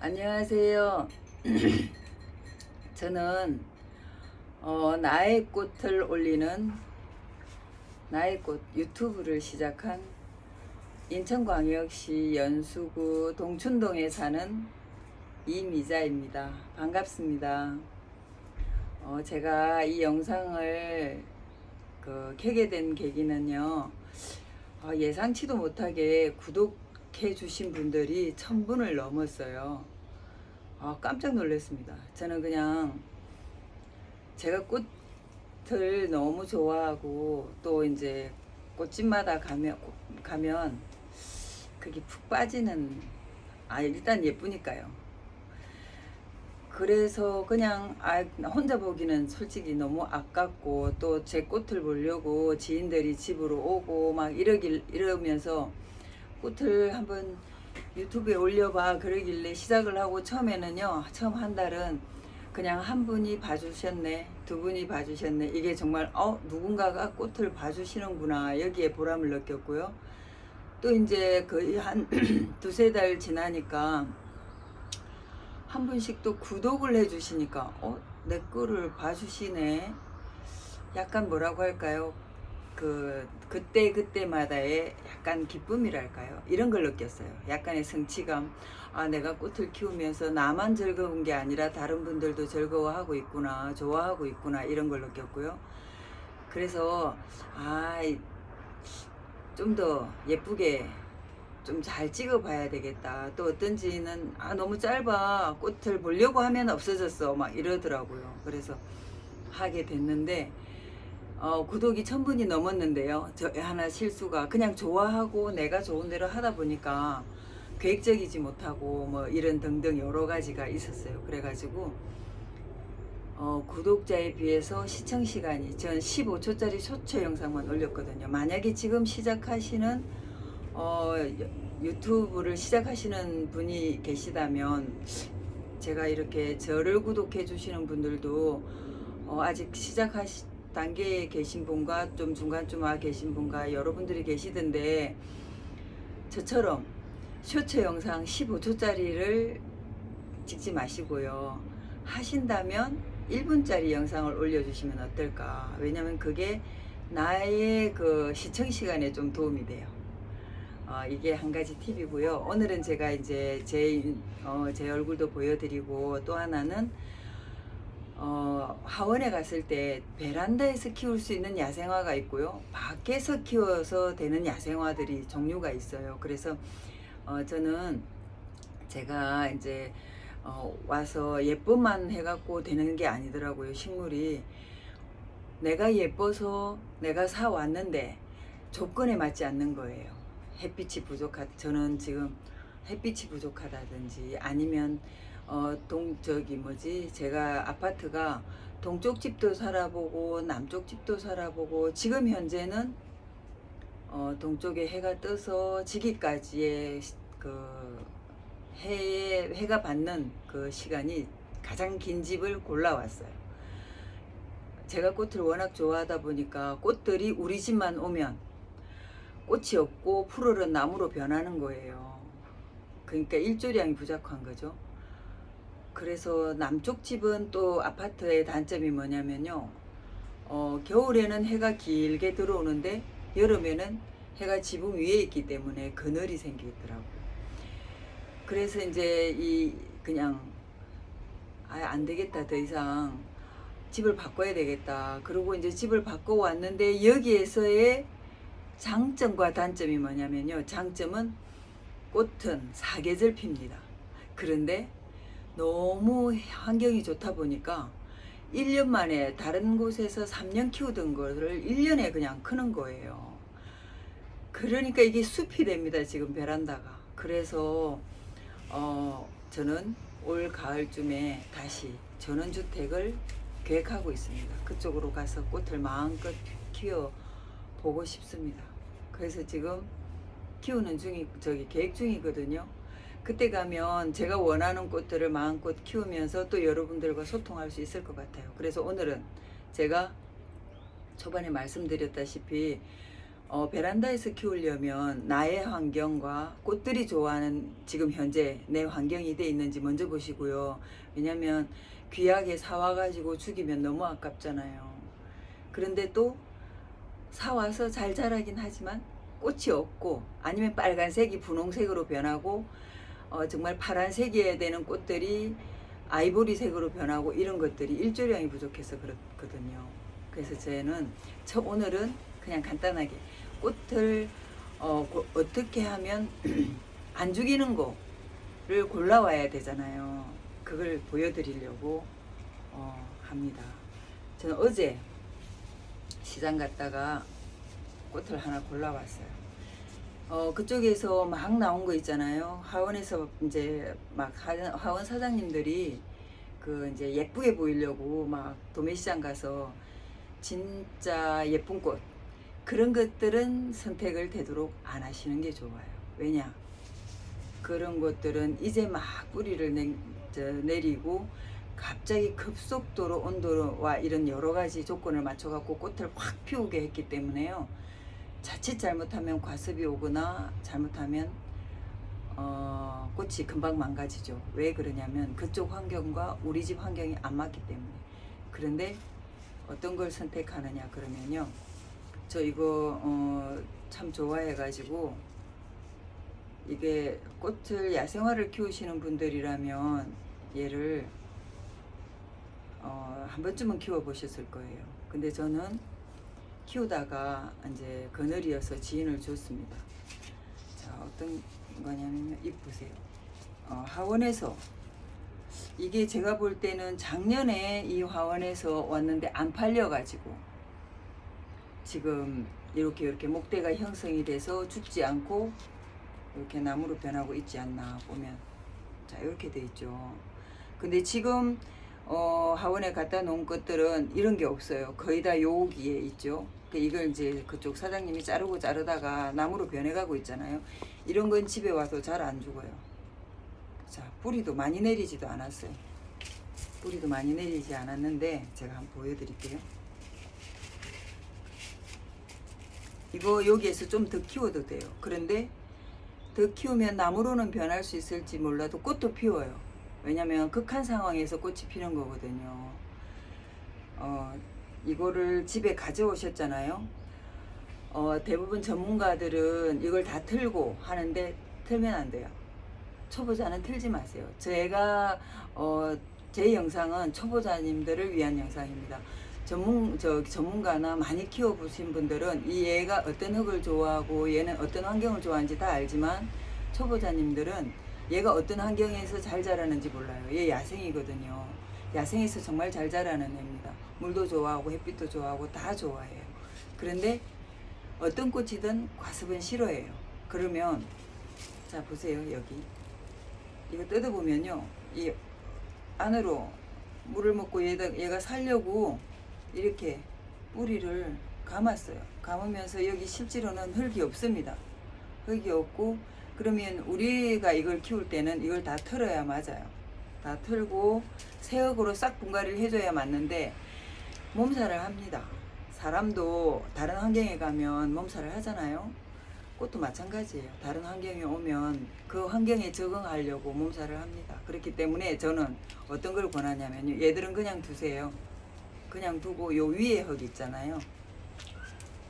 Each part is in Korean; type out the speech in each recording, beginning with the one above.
안녕하세요. 저는 나의 꽃을 올리는 나의 꽃 유튜브를 시작한 인천광역시 연수구 동춘동에 사는 이미자입니다. 반갑습니다. 제가 이 영상을 켜게 된 계기는요, 예상치도 못하게 구독해 주신 분들이 1000분을 넘었어요. 깜짝 놀랐습니다. 저는 그냥 제가 꽃을 너무 좋아하고 또 이제 꽃집마다 가면 그게 푹 빠지는, 일단 예쁘니까요. 그래서 그냥 혼자 보기는 솔직히 너무 아깝고, 또 제 꽃을 보려고 지인들이 집으로 오고 막 이러면서 꽃을 한번 유튜브에 올려봐 그러길래 시작을 하고, 처음 한 달은 그냥 한 분이 봐주셨네, 두 분이 봐주셨네, 이게 정말 누군가가 꽃을 봐주시는구나, 여기에 보람을 느꼈고요. 또 이제 거의 한 두세 달 지나니까 한 분씩 또 구독을 해주시니까 내 거를 봐주시네, 약간 뭐라고 할까요, 그때마다의 약간 기쁨이랄까요, 이런 걸 느꼈어요. 약간의 성취감. 내가 꽃을 키우면서 나만 즐거운 게 아니라 다른 분들도 즐거워하고 있구나, 좋아하고 있구나, 이런 걸 느꼈고요. 그래서 좀 더 예쁘게 좀 잘 찍어 봐야 되겠다. 또 어떤지는 너무 짧아, 꽃을 보려고 하면 없어졌어, 막 이러더라고요. 그래서 하게 됐는데, 구독이 1000분이 넘었는데요. 저 하나 실수가, 그냥 좋아하고 내가 좋은 대로 하다 보니까 계획적이지 못하고 뭐 이런 등등 여러 가지가 있었어요. 그래가지고 구독자에 비해서 시청 시간이, 전 15초짜리 쇼츠 영상만 올렸거든요. 만약에 지금 시작하시는 유튜브를 시작하시는 분이 계시다면, 제가 이렇게 저를 구독해 주시는 분들도 아직 시작하시 단계에 계신 분과 좀 중간쯤 와 계신 분과 여러분들이 계시던데, 저처럼 쇼츠 영상 15초짜리를 찍지 마시고요. 하신다면 1분짜리 영상을 올려주시면 어떨까. 왜냐면 그게 나의 시청 시간에 좀 도움이 돼요. 이게 한 가지 팁이고요. 오늘은 제가 이제 제 얼굴도 보여드리고, 또 하나는 하원에 갔을 때 베란다에서 키울 수 있는 야생화가 있고요, 밖에서 키워서 되는 야생화들이 종류가 있어요. 그래서 저는 제가 이제 와서 예쁨만 해갖고 되는 게 아니더라고요. 식물이 내가 예뻐서 내가 사 왔는데 조건에 맞지 않는 거예요. 저는 지금 햇빛이 부족하다든지, 아니면 제가 아파트가 동쪽 집도 살아보고 남쪽 집도 살아보고, 지금 현재는 동쪽에 해가 떠서 지기까지의 해가 받는 그 시간이 가장 긴 집을 골라왔어요. 제가 꽃을 워낙 좋아하다 보니까 꽃들이 우리 집만 오면 꽃이 없고 푸르른 나무로 변하는 거예요. 그러니까 일조량이 부족한 거죠. 그래서 남쪽 집은, 또 아파트의 단점이 뭐냐면요, 겨울에는 해가 길게 들어오는데 여름에는 해가 지붕 위에 있기 때문에 그늘이 생기더라고요. 그래서 이제 그냥 안 되겠다, 더 이상 집을 바꿔야 되겠다. 그리고 이제 집을 바꿔 왔는데, 여기에서의 장점과 단점이 뭐냐면요, 장점은 꽃은 사계절 핍니다. 그런데 너무 환경이 좋다 보니까 1년 만에 다른 곳에서 3년 키우던 거를 1년에 그냥 크는 거예요. 그러니까 이게 숲이 됩니다, 지금 베란다가. 그래서 저는 올 가을쯤에 다시 전원주택을 계획하고 있습니다. 그쪽으로 가서 꽃을 마음껏 키워 보고 싶습니다. 그래서 지금 계획 중이거든요. 그때 가면 제가 원하는 꽃들을 마음껏 키우면서 또 여러분들과 소통할 수 있을 것 같아요. 그래서 오늘은 제가 초반에 말씀드렸다시피 베란다에서 키우려면 나의 환경과 꽃들이 좋아하는 지금 현재 내 환경이 돼 있는지 먼저 보시고요. 왜냐면 귀하게 사와가지고 죽이면 너무 아깝잖아요. 그런데 또 사와서 잘 자라긴 하지만 꽃이 없고 아니면 빨간색이 분홍색으로 변하고 정말 파란색이어야 되는 꽃들이 아이보리색으로 변하고 이런 것들이 일조량이 부족해서 그렇거든요. 그래서 저는 오늘은 그냥 간단하게 꽃을 어떻게 하면 안 죽이는 거를 골라와야 되잖아요. 그걸 보여드리려고 합니다. 저는 어제 시장 갔다가 꽃을 하나 골라왔어요. 그쪽에서 막 나온 거 있잖아요. 하원에서 이제 막 하원 사장님들이 그 이제 예쁘게 보이려고 막 도매시장 가서 진짜 예쁜 꽃 그런 것들은 선택을 되도록 안 하시는 게 좋아요. 왜냐? 그런 것들은 이제 막 뿌리를 내리고 갑자기 급속도로 온도와 이런 여러 가지 조건을 맞춰갖고 꽃을 확 피우게 했기 때문에요. 자칫 잘못하면 과습이 오거나 잘못하면 꽃이 금방 망가지죠. 왜 그러냐면 그쪽 환경과 우리 집 환경이 안 맞기 때문에. 그런데 어떤 걸 선택하느냐 그러면요. 저 이거 참 좋아해가지고 이게 꽃을 야생화를 키우시는 분들이라면 얘를 한 번쯤은 키워보셨을 거예요. 근데 저는 키우다가 이제 그늘이어서 지인을 줬습니다. 자, 어떤 거냐면요. 잎 보세요. 하원에서 이게 제가 볼 때는 작년에 이 화원에서 왔는데 안 팔려가지고 지금 이렇게 목대가 형성이 돼서 죽지 않고 이렇게 나무로 변하고 있지 않나 보면 자 이렇게 돼 있죠. 근데 지금 하원에 갖다 놓은 것들은 이런 게 없어요. 거의 다 여기에 있죠. 이걸 이제 그쪽 사장님이 자르다가 나무로 변해가고 있잖아요. 이런 건 집에 와서 잘 안 죽어요. 자, 뿌리도 많이 내리지도 않았어요. 뿌리도 많이 내리지 않았는데 제가 한번 보여드릴게요. 이거 여기에서 좀 더 키워도 돼요. 그런데 더 키우면 나무로는 변할 수 있을지 몰라도 꽃도 피워요. 왜냐면 극한 상황에서 꽃이 피는 거거든요. 이거를 집에 가져오셨잖아요. 대부분 전문가들은 이걸 다 틀고 하는데 틀면 안 돼요. 초보자는 틀지 마세요. 제 영상은 초보자님들을 위한 영상입니다. 전문가나 많이 키워보신 분들은 이 얘가 어떤 흙을 좋아하고 얘는 어떤 환경을 좋아하는지 다 알지만 초보자님들은 얘가 어떤 환경에서 잘 자라는지 몰라요. 얘 야생이거든요. 야생에서 정말 잘 자라는 애입니다. 물도 좋아하고 햇빛도 좋아하고 다 좋아해요. 그런데 어떤 꽃이든 과습은 싫어해요. 그러면 자 보세요. 여기 이거 뜯어보면요. 이 안으로 물을 먹고 얘가 살려고 이렇게 뿌리를 감았어요. 감으면서 여기 실제로는 흙이 없습니다. 흙이 없고 그러면 우리가 이걸 키울 때는 이걸 다 털어야 맞아요. 다 털고 새흙으로 싹 분갈이를 해줘야 맞는데 몸살을 합니다. 사람도 다른 환경에 가면 몸살을 하잖아요. 꽃도 마찬가지예요. 다른 환경에 오면 그 환경에 적응하려고 몸살을 합니다. 그렇기 때문에 저는 어떤 걸 권하냐면요. 얘들은 그냥 두세요. 그냥 두고 요 위에 흙 있잖아요.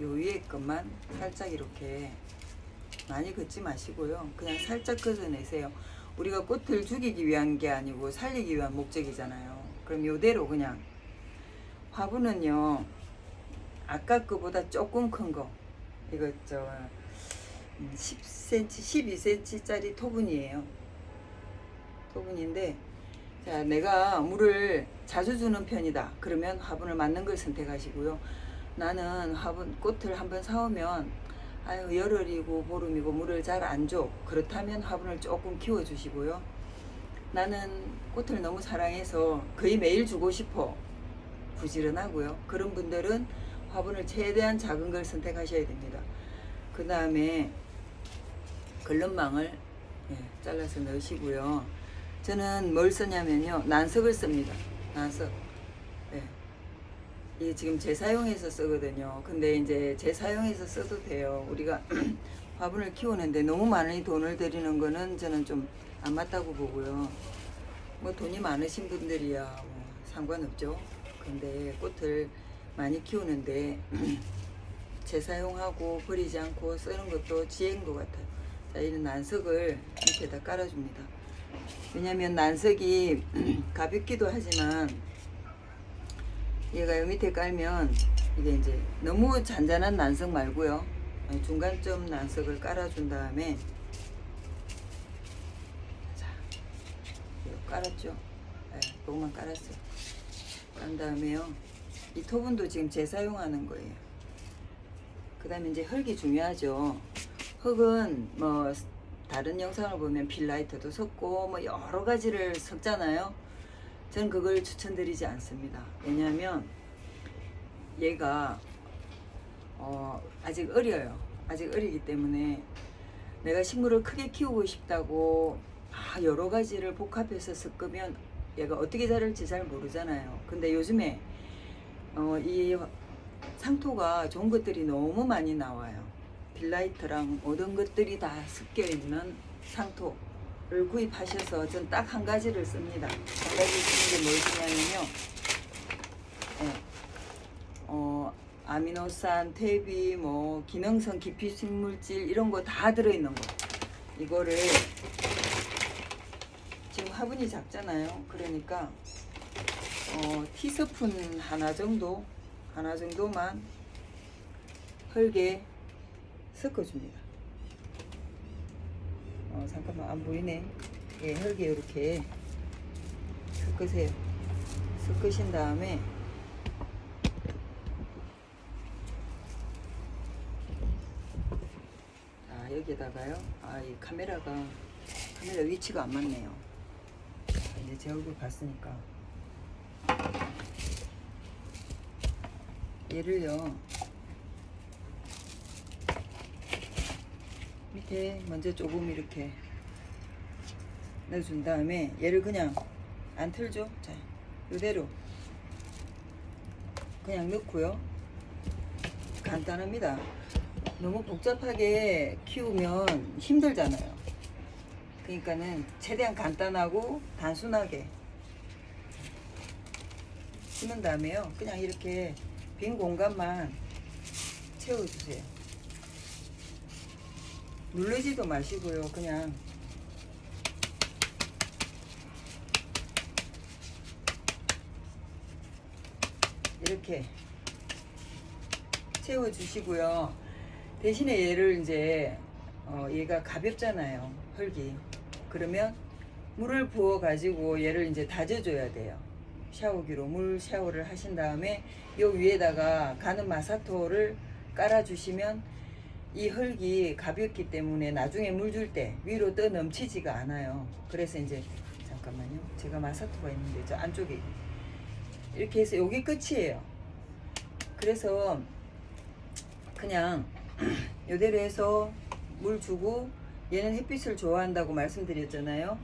요 위에 것만 살짝 이렇게 많이 긋지 마시고요. 그냥 살짝 긋어내세요. 우리가 꽃을 죽이기 위한 게 아니고 살리기 위한 목적이잖아요. 그럼 요대로 그냥 화분은요. 아까 거보다 조금 큰 거. 이거 10cm, 12cm짜리 토분이에요. 토분인데 자, 내가 물을 자주 주는 편이다. 그러면 화분을 맞는 걸 선택하시고요. 나는 꽃을 한번 사오면 아유 열흘이고 보름이고 물을 잘 안 줘. 그렇다면 화분을 조금 키워주시고요. 나는 꽃을 너무 사랑해서 거의 매일 주고 싶어. 부지런하고요. 그런 분들은 화분을 최대한 작은 걸 선택하셔야 됩니다. 그 다음에 걸름망을 잘라서 넣으시고요. 저는 뭘 쓰냐면요. 난석을 씁니다. 난석. 이게 지금 재사용해서 쓰거든요. 근데 이제 재사용해서 써도 돼요. 우리가 화분을 키우는데 너무 많이 돈을 들이는 거는 저는 좀 안 맞다고 보고요. 뭐 돈이 많으신 분들이야 뭐 상관없죠. 근데 꽃을 많이 키우는데 재사용하고 버리지 않고 쓰는 것도 지혜인 것 같아요. 자, 이런 난석을 밑에다 깔아줍니다. 왜냐면 난석이 가볍기도 하지만 얘가 요 밑에 깔면 이게 이제 너무 잔잔한 난석 말고요. 중간점 난석을 깔아준 다음에 자, 깔았죠. 네, 요것만 깔았어요. 깐 다음에요. 이 토분도 지금 재사용하는 거예요. 그 다음에 이제 흙이 중요하죠. 흙은 뭐 다른 영상을 보면 필라이트도 섞고 뭐 여러 가지를 섞잖아요. 저는 그걸 추천드리지 않습니다. 왜냐하면 얘가 아직 어려요. 아직 어리기 때문에 내가 식물을 크게 키우고 싶다고 여러 가지를 복합해서 섞으면 얘가 어떻게 자랄지 잘 모르잖아요. 근데 요즘에 이 상토가 좋은 것들이 너무 많이 나와요. 빌라이트랑 모든 것들이 다 섞여 있는 상토를 구입하셔서 전 딱 한 가지를 씁니다. 한 가지 쓰는 게 무엇이냐면요. 네. 아미노산, 퇴비, 뭐 기능성 기피식물질 이런 거 다 들어있는 거. 이거를 지금 화분이 작잖아요. 그러니까 티스푼 하나 정도만 흙에 섞어줍니다. 잠깐만 안 보이네. 예, 흙에 이렇게 섞으세요. 섞으신 다음에 자, 여기에다가요. 이 카메라 위치가 안 맞네요. 자, 이제 제 얼굴 봤으니까 얘를요. 밑에 먼저 조금 이렇게 넣어준 다음에 얘를 그냥 안 틀죠. 자, 이대로 그냥 넣고요. 간단합니다. 너무 복잡하게 키우면 힘들잖아요. 그러니까는 최대한 간단하고 단순하게 심은 다음에요. 그냥 이렇게 빈 공간만 채워주세요. 누르지도 마시고요. 그냥 이렇게 채워주시고요. 대신에 얘를 이제 얘가 가볍잖아요. 흙이. 그러면 물을 부어 가지고 얘를 이제 다져줘야 돼요. 샤워기로 물 샤워를 하신 다음에 요 위에다가 가는 마사토를 깔아주시면 이 흙이 가볍기 때문에 나중에 물 줄 때 위로 떠 넘치지가 않아요. 그래서 이제 잠깐만요. 제가 마사토가 있는데 저 안쪽에 이렇게 해서 여기 끝이에요. 그래서 그냥 요대로 해서 물 주고 얘는 햇빛을 좋아한다고 말씀드렸잖아요.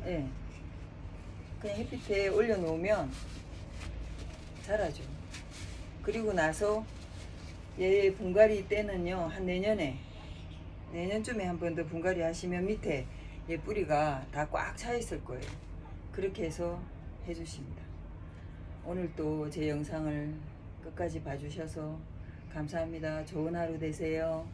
예. 그냥 햇빛에 올려놓으면 자라죠. 그리고 나서 얘 분갈이 때는요, 한 내년쯤에 한 번 더 분갈이 하시면 밑에 얘 뿌리가 다 꽉 차 있을 거예요. 그렇게 해서 해주십니다. 오늘 또 제 영상을 끝까지 봐주셔서 감사합니다. 좋은 하루 되세요.